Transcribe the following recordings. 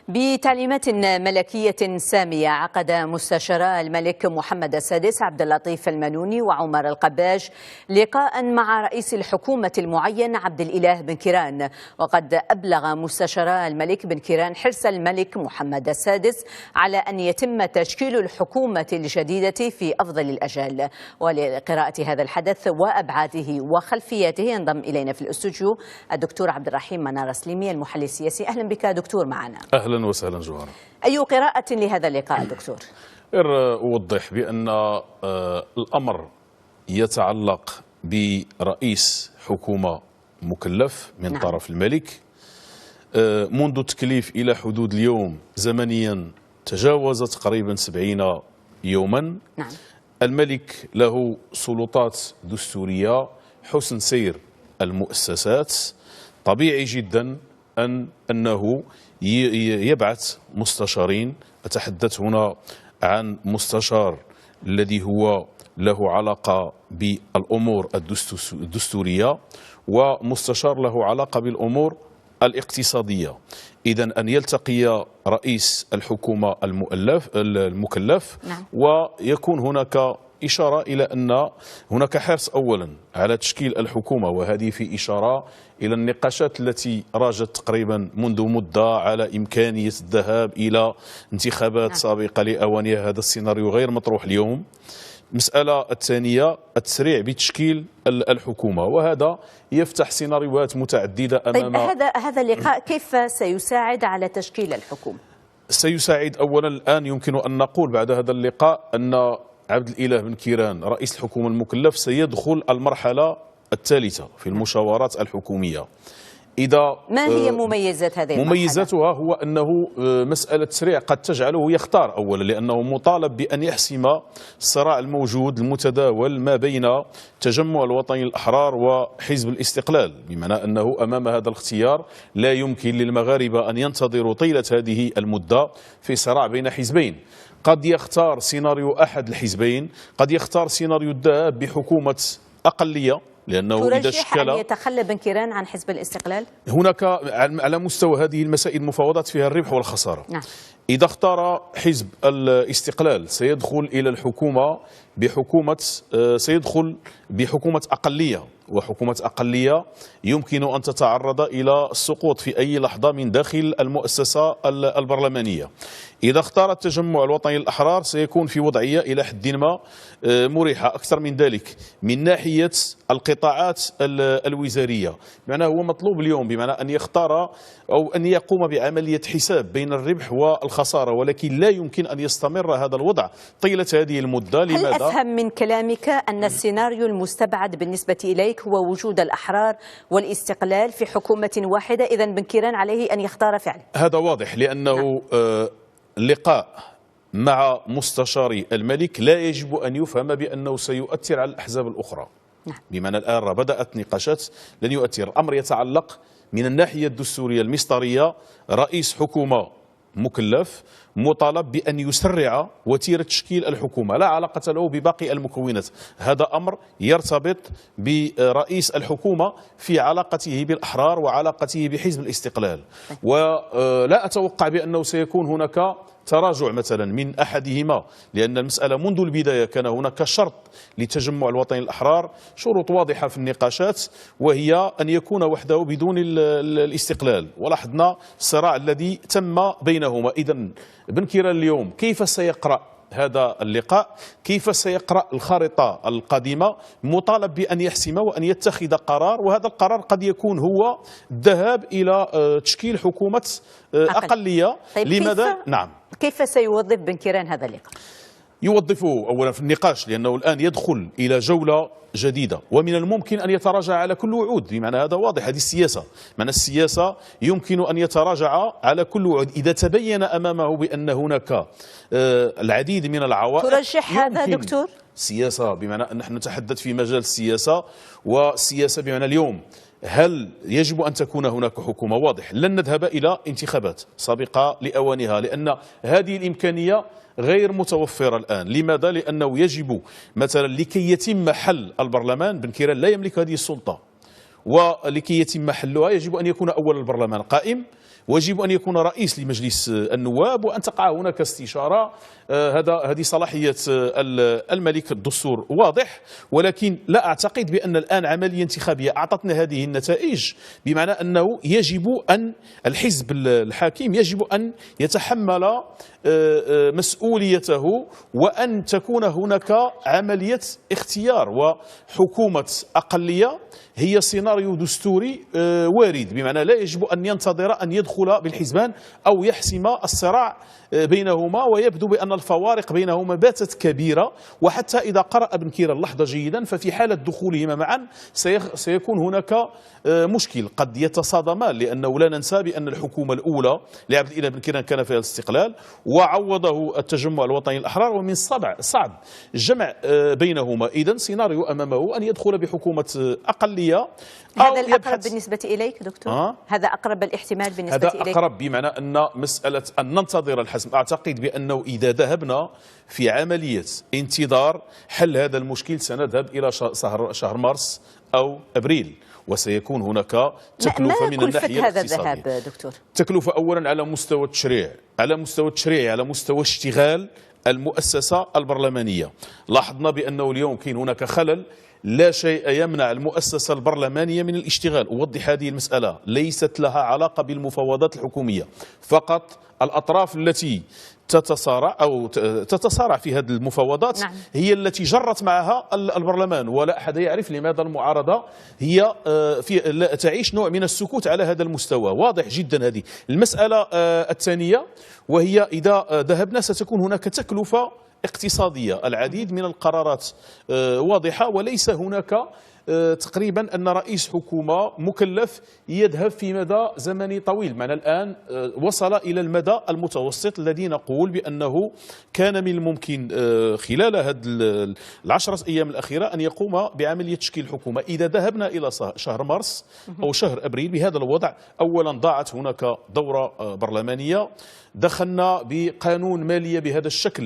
بتعليمات ملكية سامية عقد مستشارا الملك محمد السادس عبد اللطيف المنوني وعمر القباج لقاء مع رئيس الحكومة المعين عبد الإله بن كيران. وقد أبلغ مستشارا الملك بن كيران حرص الملك محمد السادس على أن يتم تشكيل الحكومة الجديدة في أفضل الأجال. ولقراءة هذا الحدث وأبعاده وخلفياته ينضم إلينا في الاستوديو الدكتور عبد الرحيم منار سليمي المحلل السياسي. أهلا بك دكتور معنا. أهلا وسهلا جوهرة. أي قراءة لهذا اللقاء دكتور؟ أوضح بأن الأمر يتعلق برئيس حكومة مكلف من طرف الملك منذ تكليف إلى حدود اليوم زمنيا تجاوز تقريبا 70 يوما. الملك له سلطات دستورية، حسن سير المؤسسات. طبيعي جدا أنه يبعث مستشارين. أتحدث هنا عن مستشار الذي هو له علاقة بالأمور الدستورية ومستشار له علاقة بالأمور الاقتصادية. إذن أن يلتقي رئيس الحكومة المكلف ويكون هناك إشارة إلى أن هناك حرص أولا على تشكيل الحكومة، وهذه في إشارة إلى النقاشات التي راجت تقريبا منذ مدة على إمكانية الذهاب إلى انتخابات سابقة لأوانها. هذا السيناريو غير مطروح اليوم. المسألة الثانية التسريع بتشكيل الحكومة، وهذا يفتح سيناريوهات متعددة أمام. طيب هذا اللقاء كيف سيساعد على تشكيل الحكومة؟ سيساعد أولا. الآن يمكن أن نقول بعد هذا اللقاء أن عبد الإله بن كيران رئيس الحكومة المكلف سيدخل المرحلة الثالثة في المشاورات الحكومية. ما هي مميزات هذه المرحلة؟ مميزاتها هو أنه مسألة تسريع قد تجعله يختار أولا، لأنه مطالب بأن يحسم الصراع الموجود المتداول ما بين تجمع الوطني الأحرار وحزب الاستقلال، بمعنى أنه أمام هذا الاختيار لا يمكن للمغاربة أن ينتظروا طيلة هذه المدة في صراع بين حزبين. قد يختار سيناريو أحد الحزبين، قد يختار سيناريو الذهاب بحكومة أقلية، لأنه إذا شكل أن يتخلى بن كيران عن حزب الاستقلال. هناك على مستوى هذه المسائل المفاوضات فيها الربح والخسارة. إذا اختار حزب الاستقلال سيدخل إلى الحكومة سيدخل بحكومة أقلية، وحكومة أقلية يمكن أن تتعرض إلى السقوط في أي لحظة من داخل المؤسسة البرلمانية. إذا اختار التجمع الوطني الأحرار سيكون في وضعية إلى حد ما مريحة. أكثر من ذلك من ناحية القطاعات الوزارية، بمعنى هو مطلوب اليوم بمعنى أن يختار أو أن يقوم بعملية حساب بين الربح والخسارة، ولكن لا يمكن أن يستمر هذا الوضع طيلة هذه المدة. لماذا؟ هل أفهم من كلامك أن السيناريو المستبعد بالنسبة إليك هو وجود الأحرار والاستقلال في حكومة واحدة؟ إذن بن كيران عليه أن يختار فعلا. هذا واضح، لأنه اللقاء مع مستشاري الملك لا يجب أن يفهم بأنه سيؤثر على الأحزاب الأخرى. بمعنى الآن بدأت نقاشات لن يؤثر. الأمر يتعلق من الناحية الدستورية المسطرية. رئيس حكومة مكلف مطالب بأن يسرع وتيرة تشكيل الحكومة، لا علاقة له بباقي المكونات. هذا أمر يرتبط برئيس الحكومة في علاقته بالأحرار وعلاقته بحزب الاستقلال، ولا أتوقع بأنه سيكون هناك تراجع مثلا من أحدهما، لأن المسألة منذ البداية كان هناك شرط لتجمع الوطني الأحرار، شروط واضحة في النقاشات، وهي أن يكون وحده بدون الاستقلال، ولاحظنا الصراع الذي تم بينهما. إذن بن كيران اليوم كيف سيقرأ هذا اللقاء؟ كيف سيقرأ الخارطة القادمة؟ مطالب بأن يحسم وأن يتخذ قرار، وهذا القرار قد يكون هو الذهاب إلى تشكيل حكومة أقلية. طيب لماذا؟ كيف سيوظف بن كيران هذا اللقاء؟ يوظفه أولا في النقاش، لأنه الآن يدخل إلى جولة جديدة، ومن الممكن أن يتراجع على كل وعود. بمعنى هذا واضح، هذه السياسة، معنى السياسة يمكن أن يتراجع على كل وعود إذا تبين أمامه بأن هناك العديد من العوائق. ترجح هذا دكتور؟ سياسة بمعنى أن نحن نتحدث في مجال السياسة، والسياسة بمعنى اليوم هل يجب أن تكون هناك حكومة؟ واضح لن نذهب إلى انتخابات سابقة لأوانها، لأن هذه الإمكانية غير متوفرة الآن. لماذا؟ لأنه يجب مثلا لكي يتم حل البرلمان، بن كيران لا يملك هذه السلطة، ولكي يتم حلها يجب أن يكون أولا البرلمان قائم، ويجب أن يكون رئيس لمجلس النواب، وأن تقع هناك استشارة. هذه صلاحية الملك. الدستور واضح، ولكن لا أعتقد بأن الآن عملية انتخابية أعطتنا هذه النتائج، بمعنى أنه يجب أن الحزب الحاكم يجب أن يتحمل مسؤوليته، وأن تكون هناك عملية اختيار. وحكومة أقلية هي سيناريو دستوري وارد، بمعنى لا يجب أن ينتظر أن يدخل بالحزبان أو يحسم الصراع بينهما، ويبدو بأن الفوارق بينهما باتت كبيرة. وحتى إذا قرأ بن كيران اللحظة جيدا، ففي حالة دخولهما معا سيكون هناك مشكل قد يتصادمان، لأنه لا ننسى بأن الحكومة الأولى لعبد الإله بن كيران كان فيها الاستقلال وعوضه التجمع الوطني الأحرار، ومن صعب الجمع بينهما. إذن سيناريو أمامه أن يدخل بحكومة أقلية. هذا الأقرب بالنسبة إليك دكتور؟ هذا أقرب الاحتمال بالنسبة إليك؟ هذا أقرب، بمعنى أن مسألة أن ننتظر الحسم. أعتقد بأنه إذا ذهبنا في عملية انتظار حل هذا المشكل سنذهب إلى شهر مارس أو أبريل، وسيكون هناك تكلفة من الناحية هذا الذهاب دكتور؟ تكلفة أولا على مستوى التشريع، على مستوى اشتغال المؤسسة البرلمانية. لاحظنا بأنه اليوم كاين هناك خلل، لا شيء يمنع المؤسسة البرلمانية من الاشتغال. أوضح هذه المسألة، ليست لها علاقة بالمفاوضات الحكومية فقط. الأطراف التي تتصارع في هذه المفاوضات هي التي جرت معها البرلمان، ولا أحد يعرف لماذا المعارضة هي تعيش نوع من السكوت على هذا المستوى. واضح جدا هذه المسألة. الثانية وهي إذا ذهبنا ستكون هناك تكلفة اقتصادية. العديد من القرارات واضحة، وليس هناك تقريبا أن رئيس حكومة مكلف يذهب في مدى زمني طويل. معنا الآن وصل إلى المدى المتوسط الذي نقول بأنه كان من الممكن خلال هذه العشرة أيام الأخيرة أن يقوم بعملية تشكيل حكومة. إذا ذهبنا إلى شهر مارس أو شهر أبريل بهذا الوضع، أولا ضاعت هناك دورة برلمانية، دخلنا بقانون مالية بهذا الشكل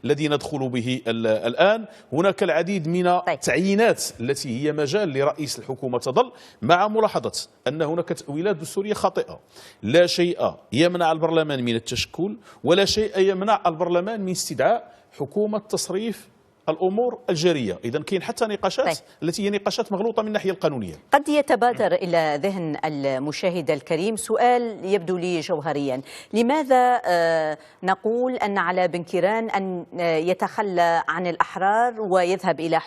الذي ندخل به الآن. هناك العديد من التعيينات التي هي مجال لرئيس الحكومة تظل، مع ملاحظة أن هناك تأويلات دستورية خاطئة. لا شيء يمنع البرلمان من التشكل، ولا شيء يمنع البرلمان من استدعاء حكومة تصريف الأمور الجارية. إذن كاين حتى نقاشات التي هي نقاشات مغلوطة من الناحية القانونية. قد يتبادر إلى ذهن المشاهد الكريم سؤال يبدو لي جوهريا: لماذا نقول أن على بن كيران أن يتخلى عن الأحرار ويذهب إلى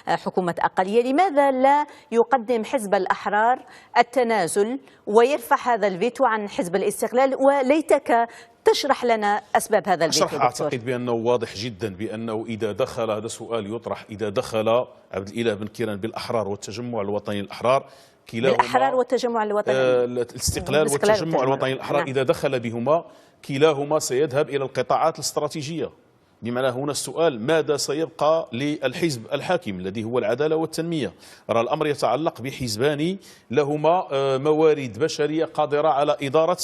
حكومة أقلية؟ لماذا لا يقدم حزب الأحرار التنازل ويرفع هذا الفيتو عن حزب الاستقلال؟ وليتك تشرح لنا أسباب هذا الفيتو دكتور. أعتقد بأنه واضح جدا بأنه إذا دخل، هذا سؤال يطرح، إذا دخل عبد الإله بن كيران بالأحرار والتجمع الوطني الأحرار، كلاهما بالأحرار والتجمع الوطني الاستقلال والتجمع الوطني الأحرار، إذا دخل بهما كلاهما سيذهب إلى القطاعات الاستراتيجية. بمعنى هنا السؤال: ماذا سيبقى للحزب الحاكم الذي هو العدالة والتنمية؟ رأى الأمر يتعلق بحزبان لهما موارد بشرية قادرة على إدارة.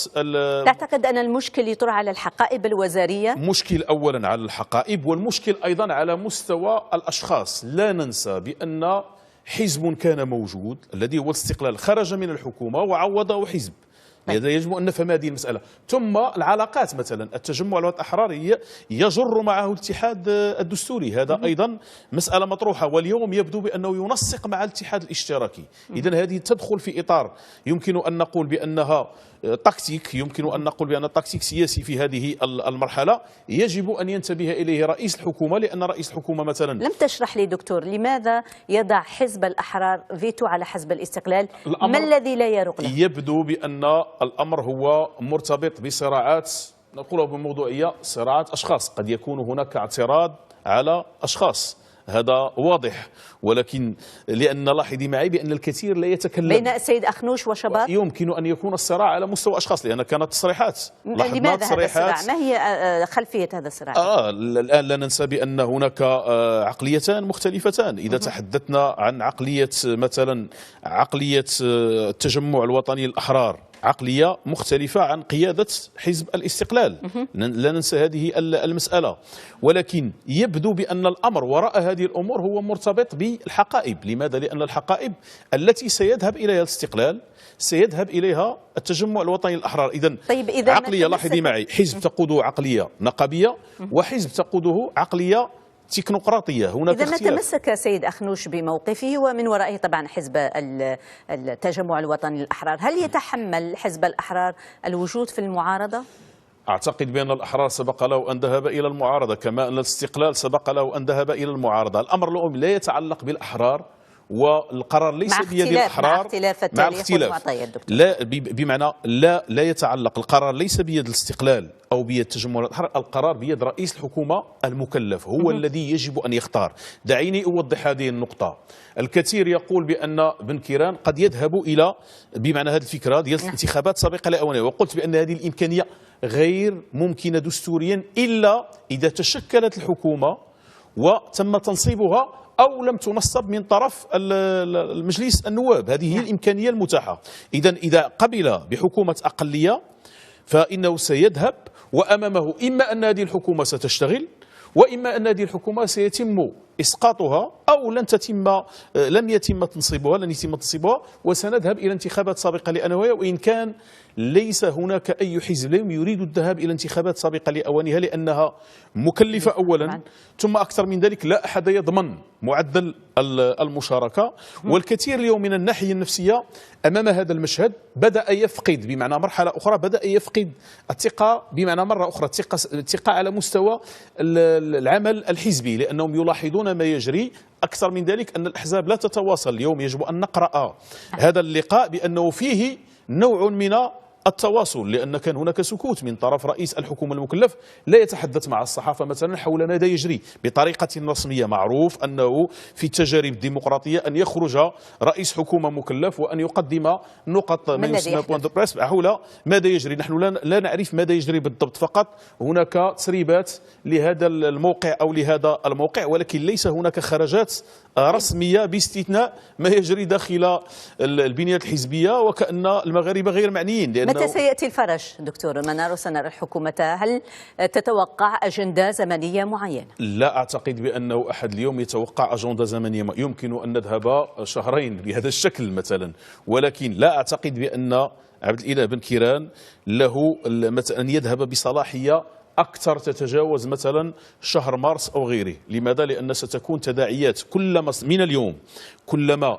تعتقد أن المشكل يطرح على الحقائب الوزارية؟ مشكل أولا على الحقائب، والمشكل أيضا على مستوى الأشخاص. لا ننسى بأن حزب كان موجود الذي هو الاستقلال خرج من الحكومة وعوضه حزب. لذا يجب أن نفهم هذه المسألة. ثم العلاقات، مثلا التجمع الوطني الأحرار يجر معه الاتحاد الدستوري، هذا أيضا مسألة مطروحة، واليوم يبدو بأنه ينسق مع الاتحاد الاشتراكي. إذن هذه تدخل في إطار يمكن أن نقول بأنها تكتيك، يمكن أن نقول بأن تكتيك سياسي في هذه المرحلة يجب أن ينتبه إليه رئيس الحكومة، لأن رئيس الحكومة مثلا لم تشرح لي دكتور لماذا يضع حزب الأحرار فيتو على حزب الاستقلال؟ ما الذي لا يرق له؟ يبدو بأن الأمر هو مرتبط بصراعات، نقولها بموضوعية، صراعات أشخاص. قد يكون هناك اعتراض على أشخاص، هذا واضح، ولكن لأن لاحظي معي بأن الكثير لا يتكلم بين السيد أخنوش وشباب. يمكن أن يكون الصراع على مستوى أشخاص، لأن كانت تصريحات. لماذا هذا الصراع؟ ما هي خلفية هذا الصراع؟ الآن لا ننسى بأن هناك عقليتان مختلفتان. إذا تحدثنا عن عقلية مثلا عقلية التجمع الوطني الأحرار عقلية مختلفة عن قيادة حزب الاستقلال. لا ننسى هذه المسألة. ولكن يبدو بأن الأمر وراء هذه الأمور هو مرتبط بالحقائب. لماذا؟ لأن الحقائب التي سيذهب إليها الاستقلال سيذهب إليها التجمع الوطني للأحرار. طيب عقلية، لاحظي معي، حزب تقوده عقلية نقابية وحزب تقوده عقلية تكنوقراطية. هناك إذا ما تمسك سيد أخنوش بموقفه ومن ورائه طبعا حزب التجمع الوطني للأحرار، هل يتحمل حزب الأحرار الوجود في المعارضة؟ أعتقد بأن الأحرار سبق له أن ذهب إلى المعارضة، كما أن الاستقلال سبق له أن ذهب إلى المعارضة. الأمر الأم لا يتعلق بالأحرار، والقرار ليس بيد الأحرار مع اختلاف التاريخ والمعطيات دكتور. لا بمعنى لا يتعلق القرار ليس بيد الاستقلال أو بيد التجمع الأحرار، القرار بيد رئيس الحكومة المكلف، هو الذي يجب أن يختار. دعيني أوضح هذه النقطة. الكثير يقول بأن بن كيران قد يذهب إلى بمعنى هذه الفكرة ديال الانتخابات سابقة لأوانها، وقلت بأن هذه الإمكانية غير ممكنة دستوريا إلا إذا تشكلت الحكومة وتم تنصيبها أو لم تنصب من طرف المجلس النواب. هذه هي الإمكانية المتاحة. إذا قبل بحكومة أقلية فإنه سيذهب وأمامه إما أن هذه الحكومة ستشتغل، وإما أن هذه الحكومة سيتم إسقاطها أو لن يتم تنصيبها وسنذهب إلى انتخابات سابقة لأوانها، وإن كان ليس هناك أي حزب اليوم يريد الذهاب إلى انتخابات سابقة لأوانها لأنها مكلفة أولا، ثم أكثر من ذلك لا أحد يضمن معدل المشاركة. والكثير اليوم من الناحية النفسية أمام هذا المشهد بدأ يفقد بمعنى مرحلة أخرى، بدأ يفقد الثقة بمعنى مرة أخرى، الثقة على مستوى العمل الحزبي، لأنهم يلاحظون ما يجري. أكثر من ذلك أن الأحزاب لا تتواصل. اليوم يجب أن نقرأ هذا اللقاء بأنه فيه نوع من التواصل، لأن كان هناك سكوت من طرف رئيس الحكومة المكلف، لا يتحدث مع الصحافة مثلا حول ماذا يجري بطريقة رسمية. معروف أنه في التجارب الديمقراطية أن يخرج رئيس حكومة مكلف وأن يقدم نقط من يسمى بوان دو بريس حول ماذا يجري. نحن لا نعرف ماذا يجري بالضبط، فقط هناك تسريبات لهذا الموقع أو لهذا الموقع، ولكن ليس هناك خرجات رسمية باستثناء ما يجري داخل البنيات الحزبية، وكأن المغاربة غير معنيين. متى سيأتي الفرج دكتور منار وسنرى الحكومة؟ هل تتوقع أجندة زمنية معينة؟ لا أعتقد بأنه أحد اليوم يتوقع أجندة زمنية. يمكن أن نذهب شهرين بهذا الشكل مثلا، ولكن لا أعتقد بأن عبد الإله بن كيران له أن يذهب بصلاحية أكثر تتجاوز مثلا شهر مارس أو غيره. لماذا؟ لأن ستكون تداعيات كلما من اليوم كلما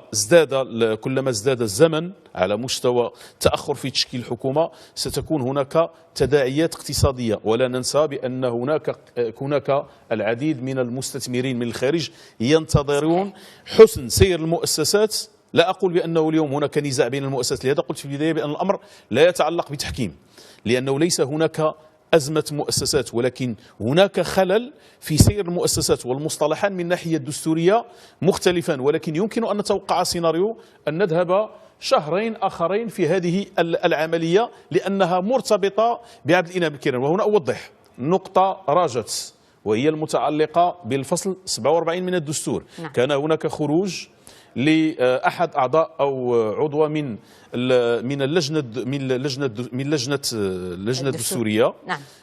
ازداد الزمن على مستوى تأخر في تشكيل الحكومة، ستكون هناك تداعيات اقتصادية. ولا ننسى بأن هناك العديد من المستثمرين من الخارج ينتظرون حسن سير المؤسسات. لا أقول بأنه اليوم هناك نزاع بين المؤسسات، لهذا قلت في البداية بأن الأمر لا يتعلق بتحكيم، لأنه ليس هناك أزمة مؤسسات، ولكن هناك خلل في سير المؤسسات، والمصطلحان من الناحية الدستورية مختلفان. ولكن يمكن أن نتوقع سيناريو أن نذهب شهرين آخرين في هذه العملية، لأنها مرتبطة بعبد الإله بن كيران. وهنا أوضح نقطة راجت، وهي المتعلقة بالفصل 47 من الدستور. كان هناك خروج لأحد أعضاء أو عضوة من اللجنة الدستورية.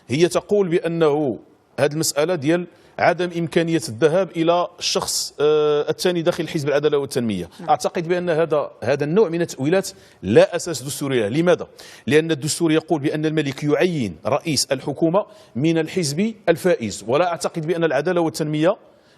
هي تقول بأنه هذه المسألة ديال عدم إمكانية الذهاب إلى الشخص الثاني داخل حزب العدالة والتنمية. أعتقد بأن هذا النوع من التأويلات لا أساس دستوري له. لماذا؟ لأن الدستور يقول بأن الملك يعين رئيس الحكومة من الحزب الفائز، ولا أعتقد بأن العدالة والتنمية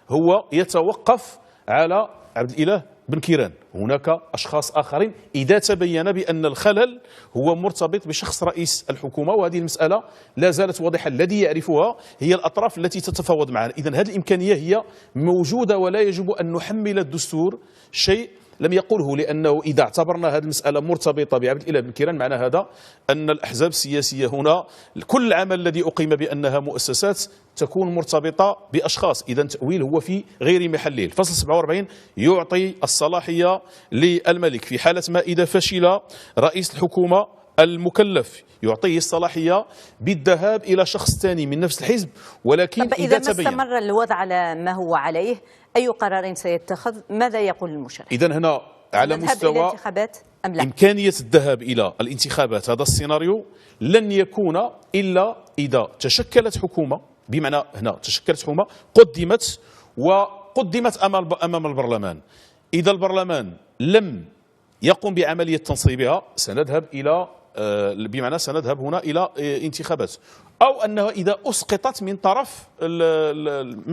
هو يتوقف على عبد الإله بن كيران. هناك أشخاص آخرين إذا تبين بأن الخلل هو مرتبط بشخص رئيس الحكومة، وهذه المسألة لا زالت واضحة. الذي يعرفها هي الأطراف التي تتفاوض معنا. إذن هذه الإمكانية هي موجودة، ولا يجب أن نحمل الدستور شيء لم يقله، لأنه إذا اعتبرنا هذه المسألة مرتبطة بعبد الإله بن كيران معنى هذا أن الأحزاب السياسية هنا كل العمل الذي أقيم بأنها مؤسسات تكون مرتبطة بأشخاص. إذا التأويل هو في غير محله. الفصل 47 يعطي الصلاحية للملك في حالة ما إذا فشل رئيس الحكومة المكلف، يعطيه الصلاحية بالذهاب إلى شخص ثاني من نفس الحزب. ولكن إذا ما استمر الوضع على ما هو عليه، أي قرار سيتخذ؟ ماذا يقول المشرع؟ إذا هنا على مستوى أم لا؟ إمكانية الذهاب إلى الانتخابات، هذا السيناريو لن يكون إلا إذا تشكلت حكومة، بمعنى هنا تشكلت حكومة قدمت أمام البرلمان. إذا البرلمان لم يقوم بعملية تنصيبها سنذهب إلى بمعنى سنذهب هنا إلى انتخابات، أو أنها إذا أسقطت من طرف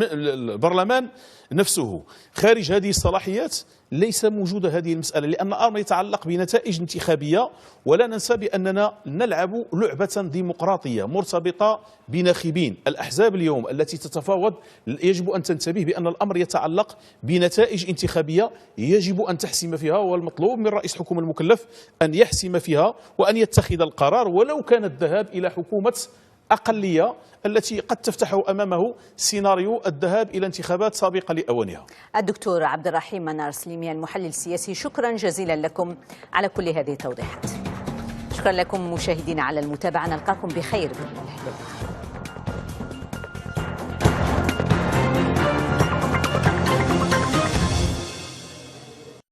البرلمان نفسه خارج هذه الصلاحيات ليس موجودة هذه المسألة، لأن الأمر يتعلق بنتائج انتخابية. ولا ننسى بأننا نلعب لعبة ديمقراطية مرتبطة بناخبين. الأحزاب اليوم التي تتفاوض يجب أن تنتبه بأن الأمر يتعلق بنتائج انتخابية يجب أن تحسم فيها، والمطلوب من رئيس الحكومة المكلف أن يحسم فيها وأن يتخذ القرار، ولو كان الذهاب إلى حكومة أقلية التي قد تفتح أمامه سيناريو الذهاب إلى انتخابات سابقة لأوانها. الدكتور عبد الرحيم منار سليمي المحلل السياسي، شكرا جزيلا لكم على كل هذه التوضيحات. شكرا لكم مشاهدينا على المتابعة، نلقاكم بخير بإذن الله.